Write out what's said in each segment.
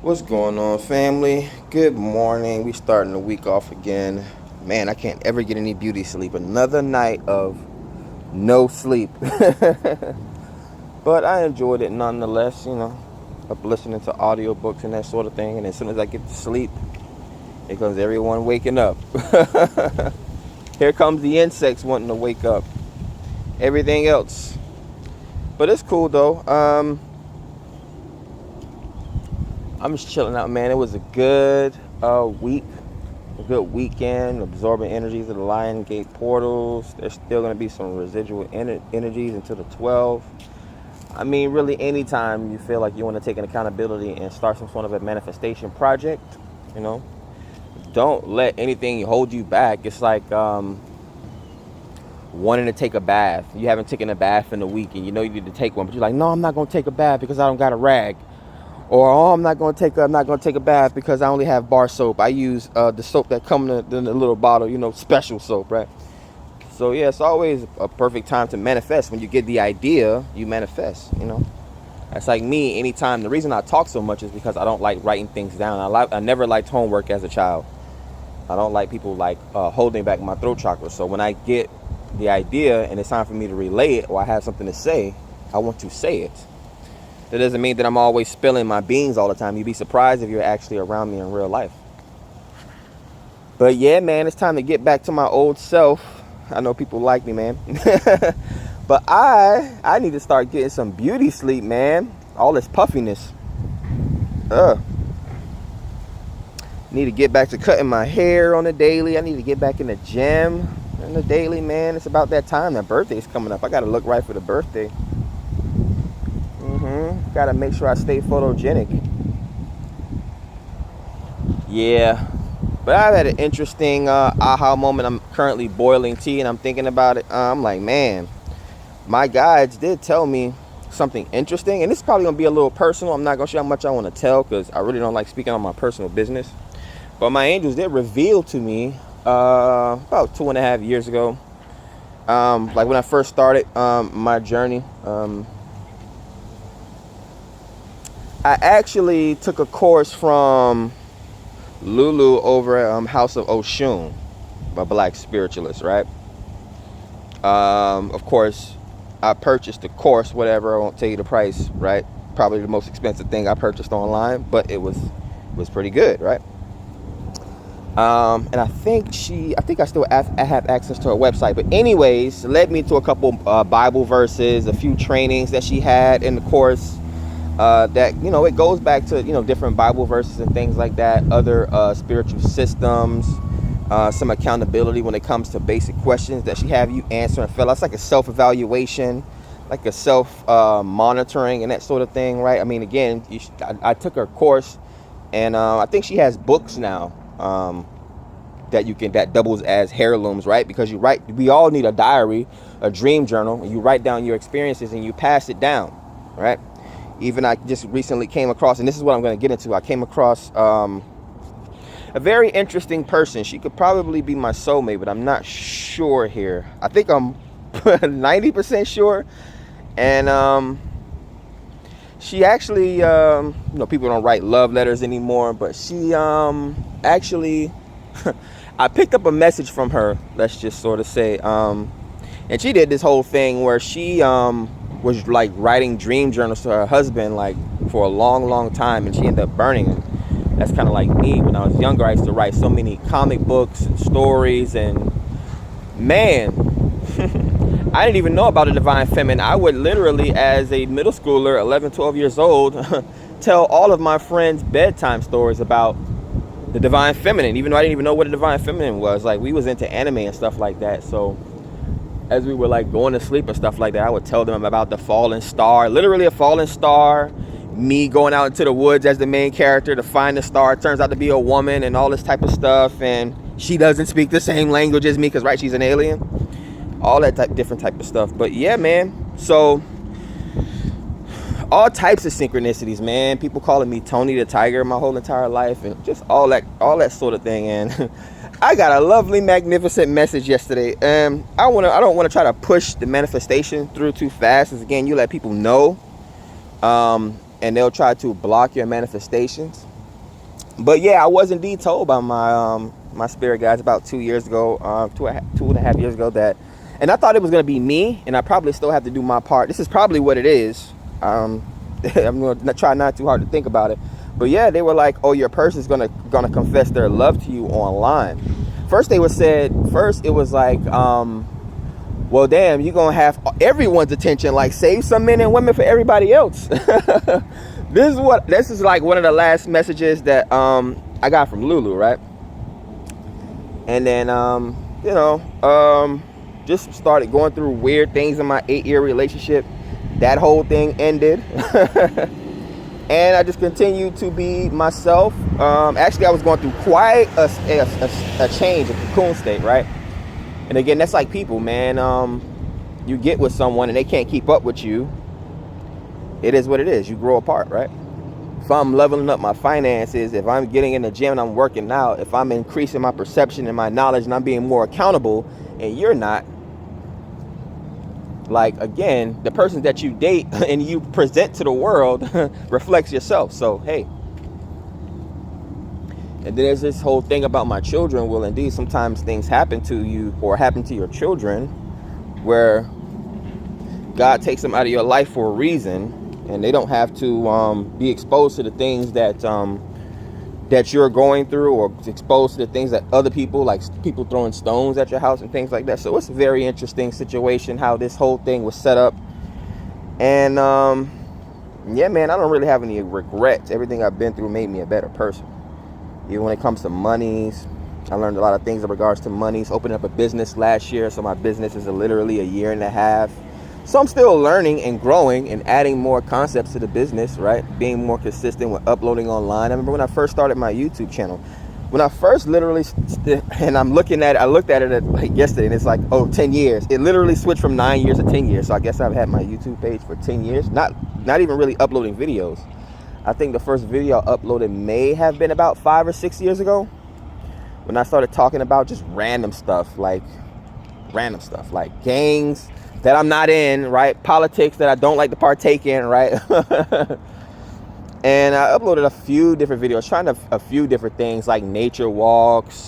What's going on, family? Good morning. We starting the week off again. Man, I can't ever get any beauty sleep. Another night of no sleep. But I enjoyed it nonetheless, up listening to audiobooks and that sort of thing. And as soon as I get to sleep, here comes everyone waking up. Here comes the insects wanting to wake up. Everything else. But it's cool though. I'm just chilling out, man. It was a good week, a good weekend, absorbing energies of the Lion Gate portals. There's still going to be some residual energies until the 12th. I mean, really, anytime you feel like you want to take an accountability and start some sort of a manifestation project, don't let anything hold you back. It's like wanting to take a bath. You haven't taken a bath in a week and you know you need to take one, but you're like, no, I'm not going to take a bath because I don't got a rag. Or, oh, I'm not going to take a bath because I only have bar soap. I use the soap that comes in the little bottle, special soap, right? So, yeah, it's always a perfect time to manifest. When you get the idea, you manifest, That's like me anytime. The reason I talk so much is because I don't like writing things down. I never liked homework as a child. I don't like people holding back my throat chakra. So when I get the idea and it's time for me to relay it or I have something to say, I want to say it. That doesn't mean that I'm always spilling my beans all the time. You'd be surprised if you're actually around me in real life. But yeah, man, it's time to get back to my old self. I know people like me, man. But I need to start getting some beauty sleep, man. All this puffiness. Need to get back to cutting my hair on the daily. I need to get back in the gym on the daily, man. It's about that time. That birthday's coming up. I got to look right for the birthday. Gotta make sure I stay photogenic. Yeah. But I've had an interesting aha moment. I'm currently boiling tea and I'm thinking about it. I'm like, man, my guides did tell me something interesting. And this is probably going to be a little personal. I'm not going to show how much I want to tell because I really don't like speaking on my personal business. But my angels did reveal to me about 2.5 years ago. Like when I first started my journey. I actually took a course from Lulu over at House of Oshun, a black spiritualist, right? Of course, I purchased the course, whatever. I won't tell you the price, right? Probably the most expensive thing I purchased online, but it was pretty good, right? And I think I still have access to her website. But anyways, it led me to a couple Bible verses, a few trainings that she had in the course. That it goes back to different Bible verses and things like that, other spiritual systems, some accountability when it comes to basic questions that she have you answer and fill out. It's like a self-evaluation, like a self-monitoring and that sort of thing, right? I mean, again, I took her course, and I think she has books now that doubles as heirlooms, right? Because we all need a diary, a dream journal, and you write down your experiences and you pass it down, right? Even I just recently came across, and this is what I'm going to get into. I came across a very interesting person. She could probably be my soulmate, but I'm not sure here. I think I'm 90% sure. And she actually, people don't write love letters anymore, but she actually, I picked up a message from her, let's just sort of say, and she did this whole thing where she was like writing dream journals to her husband like for a long time, and she ended up burning them. That's kind of like me. When I was younger, I used to write so many comic books and stories, and man, I didn't even know about the divine feminine. I would literally, as a middle schooler, 11, 12 years old, tell all of my friends bedtime stories about the divine feminine, even though I didn't even know what a divine feminine was. Like, we was into anime and stuff like that. So as we were like going to sleep and stuff like that, I would tell them about the fallen star, literally a fallen star, me going out into the woods as the main character to find the star. It turns out to be a woman and all this type of stuff. And she doesn't speak the same language as me because, right, she's an alien. All that different type of stuff. But yeah, man. So all types of synchronicities, man. People calling me Tony the Tiger my whole entire life, and just all that sort of thing. And I got a lovely, magnificent message yesterday. I don't want to try to push the manifestation through too fast. As again, you let people know and they'll try to block your manifestations. But yeah, I was indeed told by my spirit guides about 2 years ago, 2.5 years ago, that, and I thought it was going to be me, and I probably still have to do my part. This is probably what it is. I'm going to try not too hard to think about it. But yeah, they were like, oh, your person's gonna confess their love to you online. First it was like, well, damn, you're gonna have everyone's attention, like save some men and women for everybody else. This is like one of the last messages that I got from Lulu, right? And then just started going through weird things in my 8-year relationship. That whole thing ended. And I just continued to be myself. Actually, I was going through quite a change, a cocoon state, right? And again, that's like people, man. You get with someone and they can't keep up with you. It is what it is. You grow apart, right? If I'm leveling up my finances, if I'm getting in the gym and I'm working out, if I'm increasing my perception and my knowledge and I'm being more accountable and you're not, like, again, the person that you date and you present to the world reflects yourself. So, hey. And then there's this whole thing about my children. Well, indeed, sometimes things happen to you or happen to your children where God takes them out of your life for a reason, and they don't have to be exposed to the things that that you're going through, or exposed to the things that other people, like people throwing stones at your house and things like that. So it's a very interesting situation how this whole thing was set up. And yeah, man, I don't really have any regrets. Everything I've been through made me a better person. Even when it comes to monies, I learned a lot of things in regards to monies. Opened up a business last year, so my business is literally a year and a half. So I'm still learning and growing and adding more concepts to the business, right? Being more consistent with uploading online. I remember when I first started my YouTube channel. When I first literally, and I looked at it like yesterday, and it's like, 10 years. It literally switched from 9 years to 10 years. So I guess I've had my YouTube page for 10 years. Not even really uploading videos. I think the first video I uploaded may have been about 5 or 6 years ago, when I started talking about just random stuff like gangs that I'm not in, right? Politics that I don't like to partake in, right? And I uploaded a few different videos, trying a few different things like nature walks,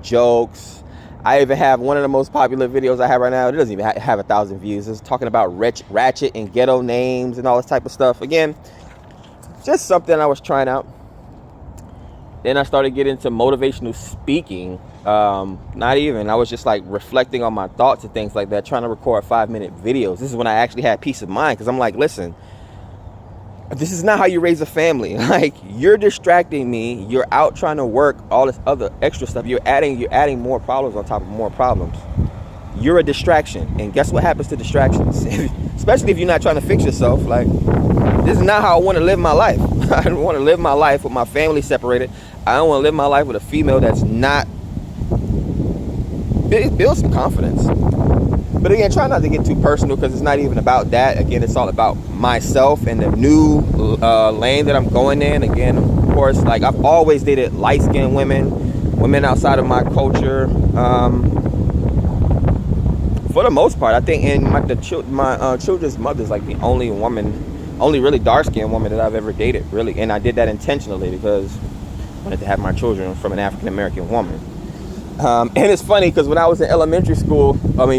jokes. I even have one of the most popular videos I have right now. It doesn't even have 1,000 views. It's talking about ratchet and ghetto names and all this type of stuff. Again, just something I was trying out. Then I started getting into motivational speaking. I was just like reflecting on my thoughts and things like that, trying to record 5-minute videos. This is when I actually had peace of mind, because I'm like, listen, this is not how you raise a family. Like, you're distracting me. You're out trying to work all this other extra stuff. You're adding more problems on top of more problems. You're a distraction. And guess what happens to distractions? Especially if you're not trying to fix yourself. Like, this is not how I want to live my life. I don't want to live my life with my family separated. I don't want to live my life with a female that's not. Build some confidence. But again, try not to get too personal, because it's not even about that. Again, it's all about myself and the new lane that I'm going in. Again, of course, like, I've always dated light-skinned women outside of my culture. For the most part, I think in my children's mother is like the only really dark-skinned woman that I've ever dated, really. And I did that intentionally because I wanted to have my children from an African-American woman. And it's funny because when I was in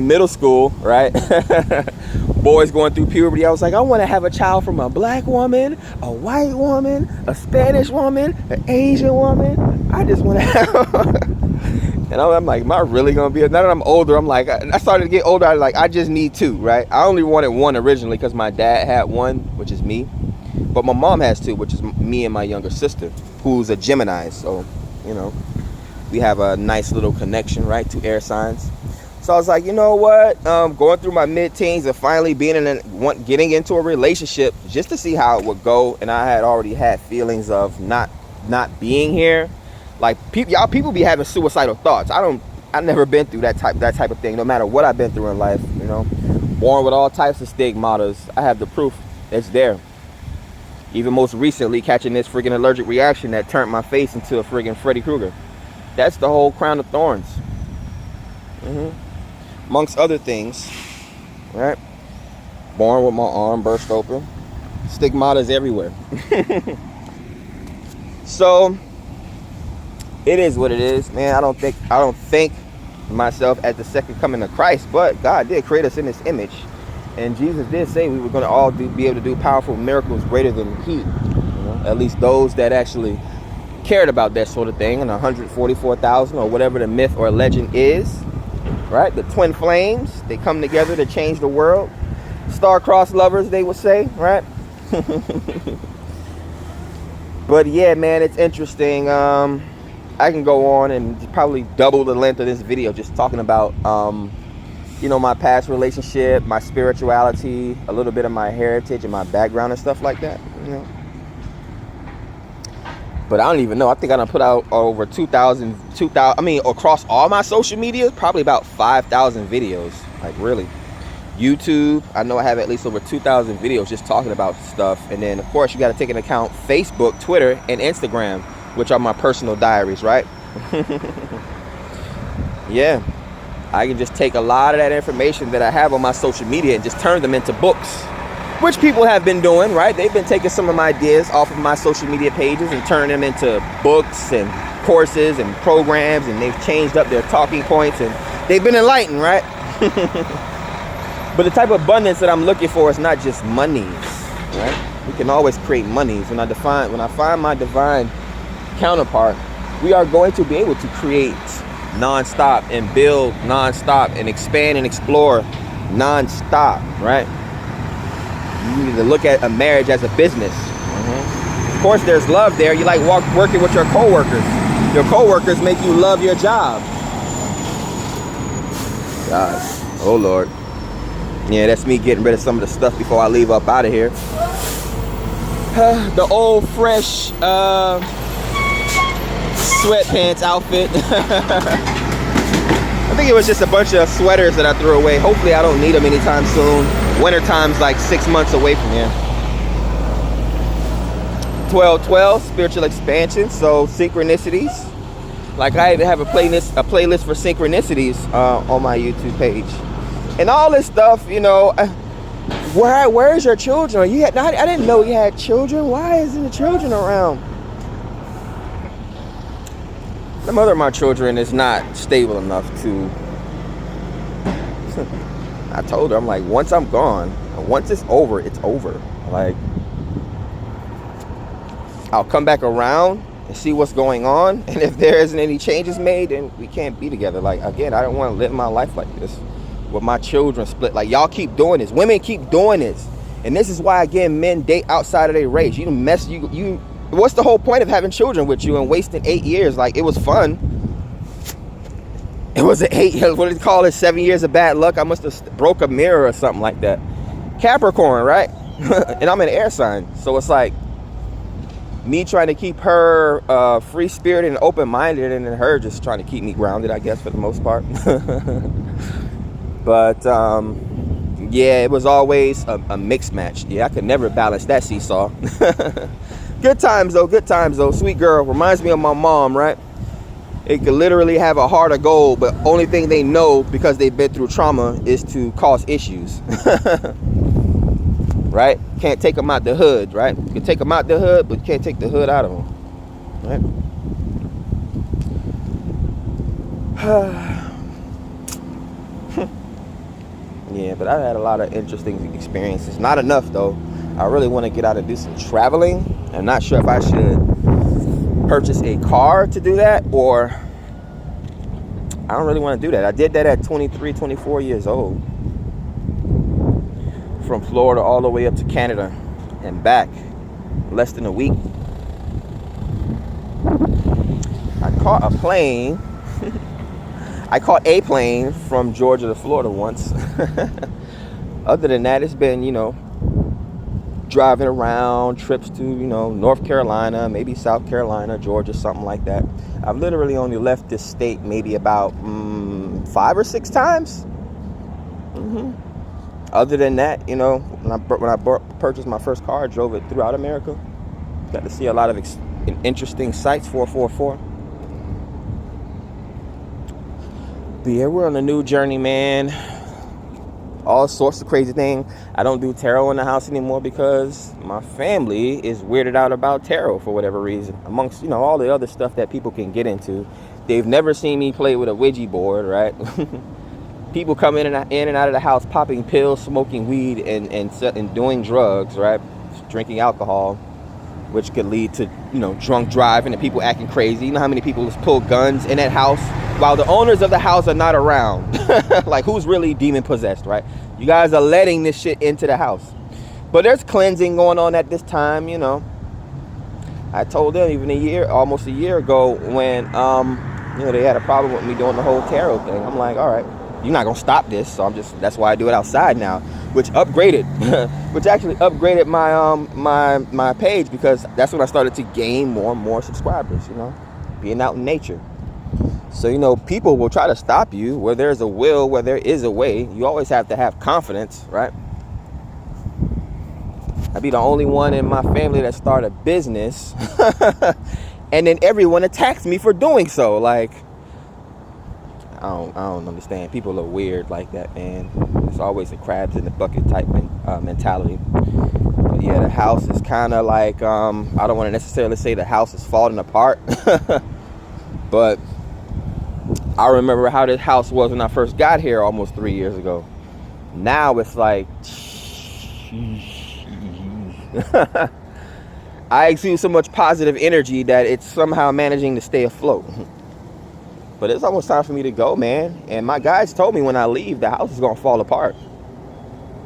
middle school, right? Boys going through puberty, I was like, I want to have a child from a black woman, a white woman, a Spanish woman, an Asian woman. I just want to have. And I'm like, am I really going to be? Now that I'm older, I'm like, I started to get older. I was like, I just need two, right? I only wanted one originally because my dad had one, which is me. But my mom has two, which is me and my younger sister, who's a Gemini. So, we have a nice little connection, right? 2 air signs. So I was like, you know what? Going through my mid-teens and finally getting into a relationship just to see how it would go. And I had already had feelings of not being here. Like, people be having suicidal thoughts. I've never been through that type of thing, no matter what I've been through in life, Born with all types of stigmatas. I have the proof. It's there. Even most recently, catching this friggin' allergic reaction that turned my face into a friggin' Freddy Krueger. That's the whole crown of thorns. Amongst other things, right? Born with my arm burst open. Stigmata's everywhere. So it is what it is, man. I don't think myself as the second coming of Christ, but God did create us in His image, and Jesus did say we were going to all be able to do powerful miracles greater than He. You know, at least those that actually cared about that sort of thing. And 144,000 or whatever the myth or legend is, right? The twin flames, they come together to change the world. Star-crossed lovers, they would say, right? But yeah, man, it's interesting. I can go on and probably double the length of this video just talking about, you know, my past relationship, my spirituality, a little bit of my heritage and my background and stuff like that, you know. But I don't even know. I think I done put out over 2,000, I mean, across all my social media, probably about 5,000 videos. Like, really. YouTube, I know I have at least over 2,000 videos just talking about stuff. And then, of course, you got to take into account Facebook, Twitter, and Instagram, which are my personal diaries, right? Yeah. I can just take a lot of that information that I have on my social media and just turn them into books, which people have been doing, right? They've been taking some of my ideas off of my social media pages and turning them into books and courses and programs, and they've changed up their talking points, and they've been enlightened, right? But the type of abundance that I'm looking for is not just monies, right? We can always create monies. When I find my divine counterpart, we are going to be able to create non-stop and build non-stop and expand and explore non-stop, right? You need to look at a marriage as a business. Of course, there's love there. You like working with your coworkers. Your coworkers make you love your job. God, oh Lord. Yeah, that's me getting rid of some of the stuff before I leave up out of here. The old fresh sweatpants outfit. I think it was just a bunch of sweaters that I threw away. Hopefully I don't need them anytime soon. Winter time's like 6 months away from here. 12/12, spiritual expansion. So synchronicities. Like I even have a playlist for synchronicities on my YouTube page. And all this stuff, you know, where's your children? I didn't know you had children. Why isn't the children around? The mother of my children is not stable enough to... I told her, I'm like, once I'm gone, once it's over, it's over. Like, I'll come back around and see what's going on. And if there isn't any changes made, then we can't be together. Like, again, I don't want to live my life like this with my children split. Like, y'all keep doing this. Women keep doing this. And this is why, again, men date outside of their race. What's the whole point of having children with you and wasting 8 years? Like, it was fun. It was what do they call it? 7 years of bad luck. I must have broke a mirror or something like that. Capricorn, right? And I'm an air sign. So it's like me trying to keep her free-spirited and open-minded, and then her just trying to keep me grounded, I guess, for the most part. But, yeah, it was always a mixed match. Yeah, I could never balance that seesaw. Good times, though. Sweet girl. Reminds me of my mom, right? It could literally have a heart of gold, but only thing they know, because they've been through trauma, is to cause issues. Right? Can't take them out the hood, right? You can take them out the hood, but you can't take the hood out of them. Right? Yeah, but I've had a lot of interesting experiences. Not enough, though. I really want to get out and do some traveling. I'm not sure if I should purchase a car to do that, or I don't really want to do that. I did that at 23, 24 years old. From Florida all the way up to Canada and back. Less than a week. I caught a plane. I caught a plane from Georgia to Florida once. Other than that, it's been, you know, driving around, trips to, you know, North Carolina, maybe South Carolina, Georgia, something like that. I've literally only left this state maybe about 5 or 6 times. Other than that, you know, when I purchased my first car, I drove it throughout America. Got to see a lot of interesting sights, 444. But yeah, we're on a new journey, man. all sorts of crazy things. I don't do tarot in the house anymore because my family is weirded out about tarot for whatever reason. Amongst, you know, all the other stuff that people can get into. They've never seen me play with a Ouija board, right? People come in and out of the house popping pills, smoking weed, and doing drugs, right? Drinking alcohol, which could lead to, you know, drunk driving and people acting crazy. You know how many people just pull guns in that house while the owners of the house are not around? Like, who's really demon possessed, right? You guys are letting this shit into the house. But there's cleansing going on at this time, you know. I told them even almost a year ago when, you know, they had a problem with me doing the whole tarot thing. I'm like, all right, you're not gonna stop this, so that's why I do it outside now, which actually upgraded my page, because that's when I started to gain more and more subscribers, you know, being out in nature. So, you know, people will try to stop you. Where there's a will, where there is a way. You always have to have confidence, right? I'd be the only one in my family that started a business and then everyone attacks me for doing so. Like, I don't understand. People are weird like that, man. It's always a crabs in the bucket type mentality. But yeah, the house is kind of like, I don't want to necessarily say the house is falling apart, but I remember how this house was when I first got here almost 3 years ago. Now it's like, I exude so much positive energy that it's somehow managing to stay afloat. But it's almost time for me to go, man. And my guys told me when I leave, the house is going to fall apart.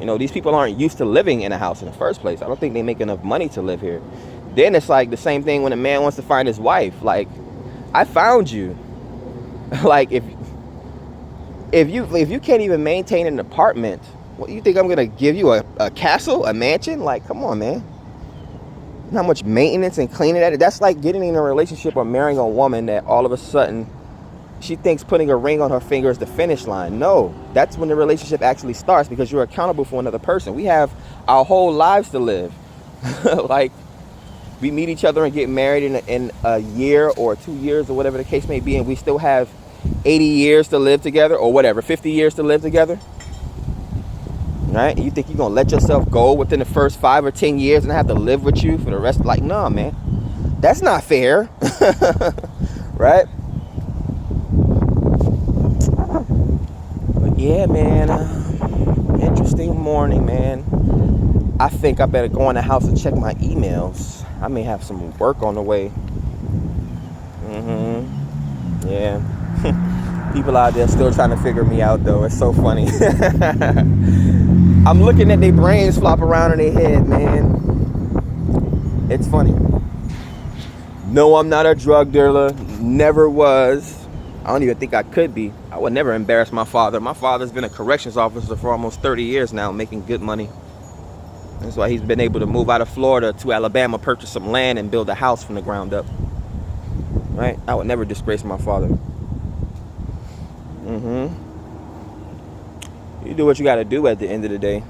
You know, these people aren't used to living in a house in the first place. I don't think they make enough money to live here. Then it's like the same thing when a man wants to find his wife. Like, I found you. Like, if you can't even maintain an apartment, what, you think I'm going to give you a castle, a mansion? Like, come on, man. You know how much maintenance and cleaning that is? That's like getting in a relationship or marrying a woman that all of a sudden she thinks putting a ring on her finger is the finish line. No, that's when the relationship actually starts, because you're accountable for another person. We have our whole lives to live. Like, we meet each other and get married in a year or 2 years or whatever the case may be, and we still have 80 years to live together, or whatever, 50 years to live together. Right? And you think you're going to let yourself go within the first 5 or 10 years and have to live with you for the rest? Like, no, man. That's not fair. Right? But yeah, man. Interesting morning, man. I think I better go in the house and check my emails. I may have some work on the way. Yeah. People out there still trying to figure me out, though. It's so funny. I'm looking at their brains flop around in their head, man. It's funny. No, I'm not a drug dealer. Never was. I don't even think I could be. I would never embarrass my father. My father's been a corrections officer for almost 30 years now, making good money. That's why he's been able to move out of Florida to Alabama, purchase some land, and build a house from the ground up. Right? I would never disgrace my father. You do what you got to do at the end of the day.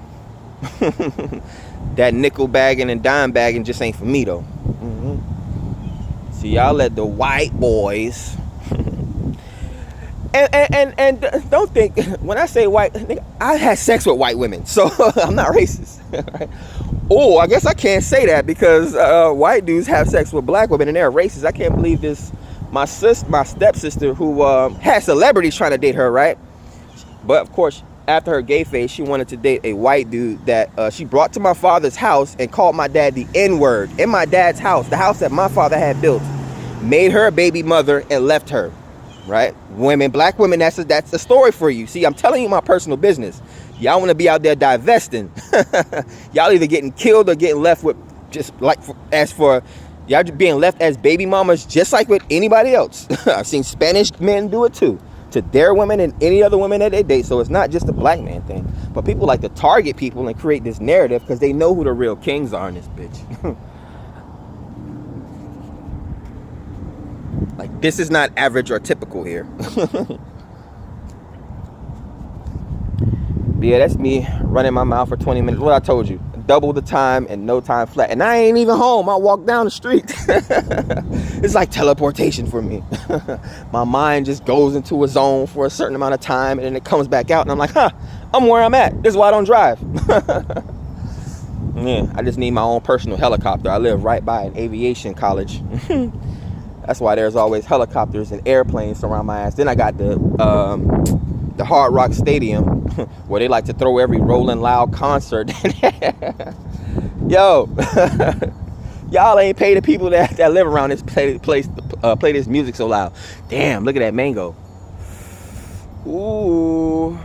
That nickel bagging and dime bagging just ain't for me, though. See, y'all let the white boys... And don't think, when I say white, I had sex with white women, so I'm not racist. Right? Oh, I guess I can't say that, because white dudes have sex with black women and they're racist. I can't believe this. My stepsister, who had celebrities trying to date her, right? But of course, after her gay phase, she wanted to date a white dude that she brought to my father's house and called my dad the N-word in my dad's house, the house that my father had built, made her a baby mother and left her. Right? Women, black women, that's the story for you. See, I'm telling you my personal business. Y'all want to be out there divesting. Y'all either getting killed or getting left with, just like, as for y'all being left as baby mamas, just like with anybody else. I've seen Spanish men do it too, to their women and any other women that they date. So it's not just a black man thing. But people like to target people and create this narrative because they know who the real kings are in this bitch. Like, this is not average or typical here. Yeah, that's me running my mouth for 20 minutes. What I told you, double the time and no time flat. And I ain't even home. I walk down the street. It's like teleportation for me. My mind just goes into a zone for a certain amount of time and then it comes back out. And I'm like, I'm where I'm at. This is why I don't drive. Yeah, I just need my own personal helicopter. I live right by an aviation college. That's why there's always helicopters and airplanes around my ass. Then I got the Hard Rock Stadium where they like to throw every Rolling Loud concert. Yo, y'all ain't pay the people that live around this place play this music so loud. Damn, look at that mango. Ooh.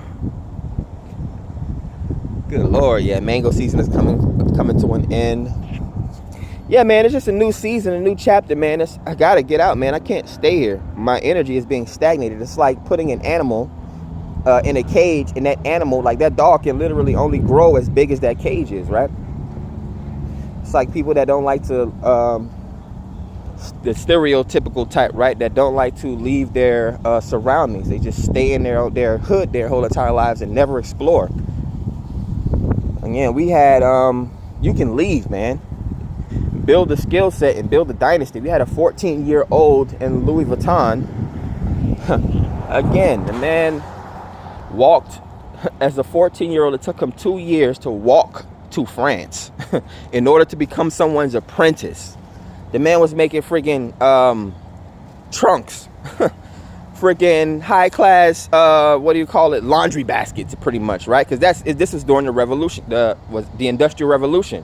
Good Lord, yeah, mango season is coming to an end. Yeah, man, it's just a new season, a new chapter, man. I gotta get out, man. I can't stay here. My energy is being stagnated. It's like putting an animal in a cage, and that animal, like that dog, can literally only grow as big as that cage is, right? It's like people that don't like to, the stereotypical type, right? That don't like to leave their surroundings. They just stay in their hood their whole entire lives and never explore. Again, we had, you can leave, man. Build a skill set and build a dynasty. We had a 14-year-old in Louis Vuitton. Again, the man walked, as a 14-year-old, it took him 2 years to walk to France in order to become someone's apprentice. The man was making freaking trunks. Freaking high class, what do you call it? Laundry baskets, pretty much, right? Because this is during the revolution, the Industrial Revolution.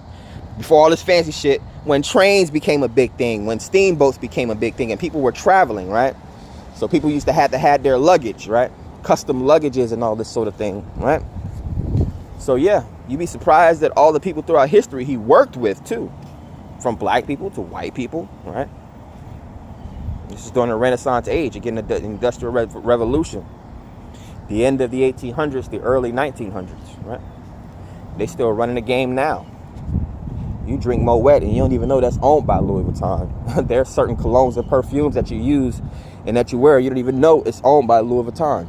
Before all this fancy shit, when trains became a big thing, when steamboats became a big thing, and people were traveling, right? So people used to have their luggage, right? Custom luggages and all this sort of thing, right? So yeah, you'd be surprised at all the people throughout history he worked with too, from black people to white people, right? This is during the Renaissance age, again, the Industrial Revolution. The end of the 1800s, the early 1900s, right? They still running the game now. You drink Moet and you don't even know that's owned by Louis Vuitton. There are certain colognes and perfumes that you use and that you wear, you don't even know it's owned by Louis Vuitton.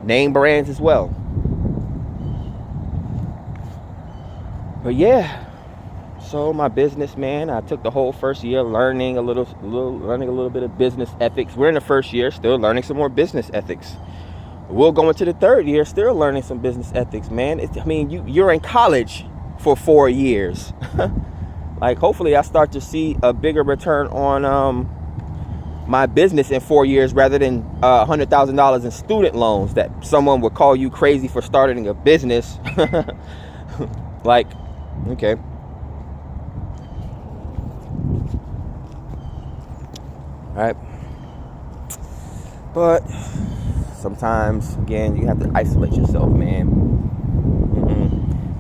Name brands as well. But yeah. So my business, man, I took the whole first year learning a little bit of business ethics. We're in the first year, still learning some more business ethics. We'll go into the third year, still learning some business ethics, man. You're in college for 4 years. Like, hopefully I start to see a bigger return on my business in 4 years rather than $100,000 in student loans that someone would call you crazy for starting a business. Like, okay. Right, but sometimes, again, you have to isolate yourself, man.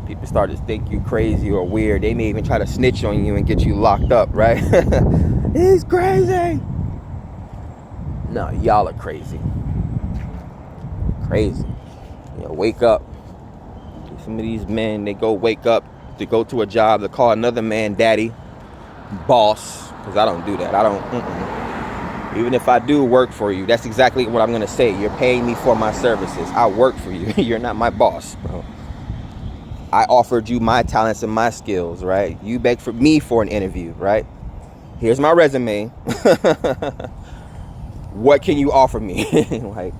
People start to think you crazy or weird. They may even try to snitch on you and get you locked up, right? He's crazy. No, y'all are crazy. Crazy. You know, wake up. Some of these men, they go wake up to go to a job to call another man daddy, boss, because I don't do that. I don't. Even if I do work for you, that's exactly what I'm going to say. You're paying me for my services. I work for you. You're not my boss, bro. I offered you my talents and my skills, right? You begged for me for an interview, right? Here's my resume. What can you offer me? Like,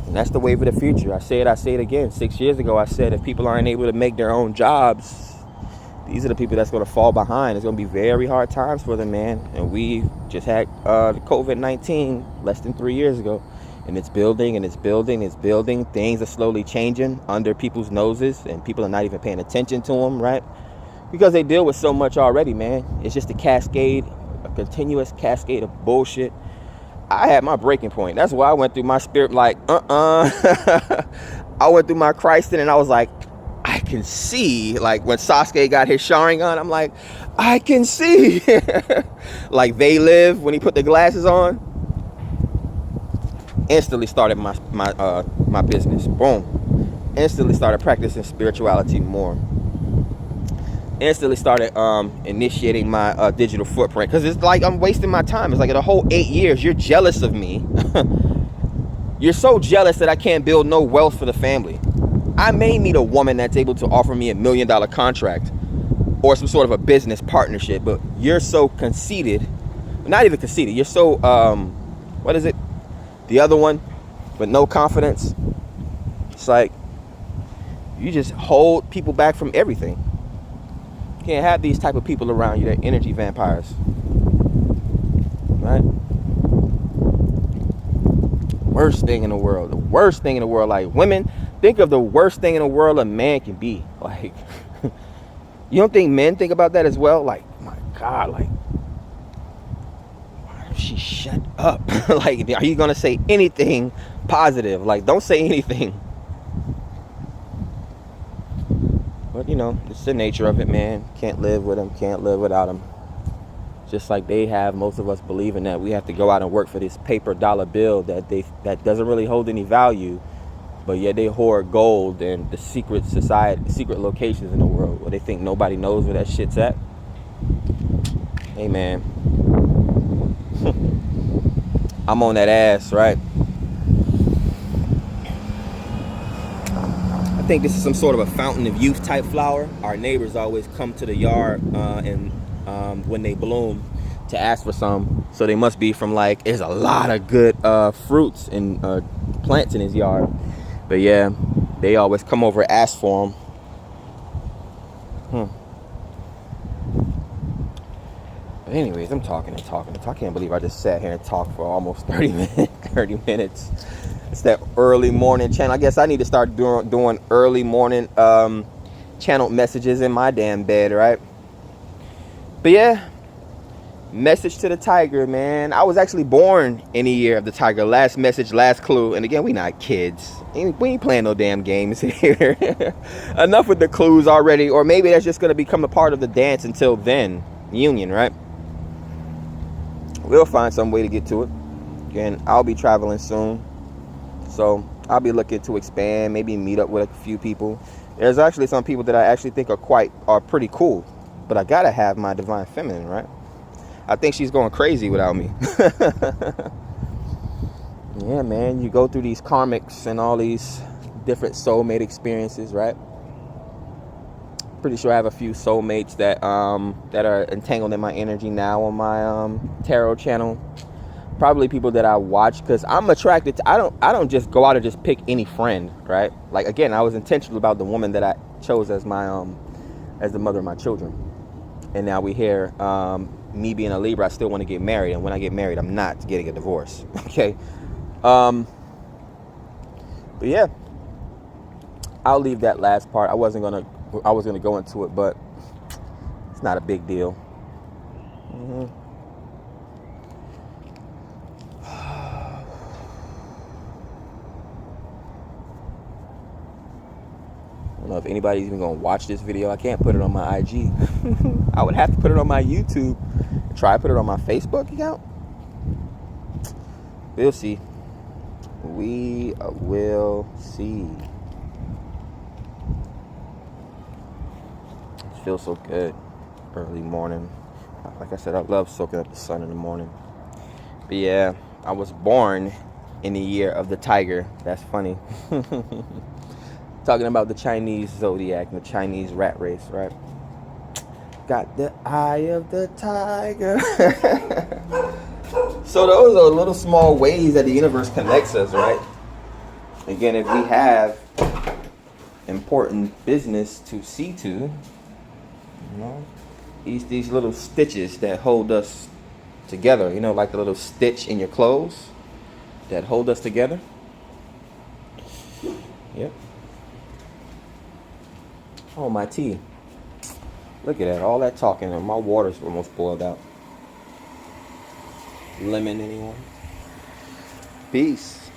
and that's the wave of the future. I say it again. 6 years ago, I said if people aren't able to make their own jobs, these are the people that's going to fall behind. It's going to be very hard times for them, man. And we just had the COVID-19 less than 3 years ago. And it's building and it's building. It's building. Things are slowly changing under people's noses. And people are not even paying attention to them, right? Because they deal with so much already, man. It's just a cascade, a continuous cascade of bullshit. I had my breaking point. That's why I went through my spirit like, I went through my Christ and I was like, I can see, like when Sasuke got his Sharingan, I'm like, I can see. Like They Live, when he put the glasses on, instantly started my business. Boom. Instantly started practicing spirituality more. Instantly started initiating my digital footprint, because it's like I'm wasting my time. It's like in a whole 8 years, you're jealous of me. You're so jealous that I can't build no wealth for the family. I may meet a woman that's able to offer me $1 million contract or some sort of a business partnership, but you're so conceited. Not even conceited. You're so, what is it? The other one, but no confidence. It's like you just hold people back from everything. You can't have these type of people around you. They're energy vampires, right? Worst thing in the world. The worst thing in the world. Like, women, think of the worst thing in the world a man can be. Like, you don't think men think about that as well? Like, my God, like, why don't she shut up? Like, are you gonna say anything positive? Like, don't say anything. But, you know, it's the nature of it, man. Can't live with them, can't live without them. Just like they have, most of us believing that we have to go out and work for this paper dollar bill that doesn't really hold any value, but yet they hoard gold and the secret society, secret locations in the world where they think nobody knows where that shit's at. Hey, man. I'm on that ass, right? I think this is some sort of a fountain of youth type flower. Our neighbors always come to the yard and when they bloom to ask for some. So they must be from, like, there's a lot of good fruits and plants in his yard. But yeah, they always come over and ask for them. But anyways, I'm talking. I can't believe I just sat here and talked for almost 30 minutes. It's that early morning channel. I guess I need to start doing early morning channel messages in my damn bed, right? But yeah, message to the tiger, man. I was actually born in the year of the tiger. Last message, last clue. And again, we not kids. We ain't playing no damn games here. Enough with the clues already. Or maybe that's just going to become a part of the dance until then. Union, right? We'll find some way to get to it. Again, I'll be traveling soon. So I'll be looking to expand, maybe meet up with a few people. There's actually some people that I actually think are pretty cool. But I gotta have my divine feminine, right? I think she's going crazy without me. Yeah, man, you go through these karmics and all these different soulmate experiences, right? Pretty sure I have a few soulmates that are entangled in my energy now on my tarot channel. Probably people that I watch, because I'm attracted to. I don't just go out and just pick any friend, right? Like, again, I was intentional about the woman that I chose as my as the mother of my children. And now we hear me being a Libra, I still want to get married. And when I get married, I'm not getting a divorce. Okay. But yeah, I'll leave that last part. I was gonna go into it, but it's not a big deal. I don't know if anybody's even gonna watch this video. I can't put it on my IG. I would have to put it on my YouTube. Try to put it on my Facebook account. We'll see. We will see. It feels so good. Early morning. Like I said, I love soaking up the sun in the morning. But yeah, I was born in the year of the tiger. That's funny. Talking about the Chinese zodiac and the Chinese rat race, right? Got the eye of the tiger. So those are little small ways that the universe connects us, right? Again, if we have important business to see to, you know, these little stitches that hold us together, you know, like the little stitch in your clothes that hold us together. Yep. Oh, my tea. Look at that. All that talking and my water's almost boiled out. Lemon, anyone? Peace.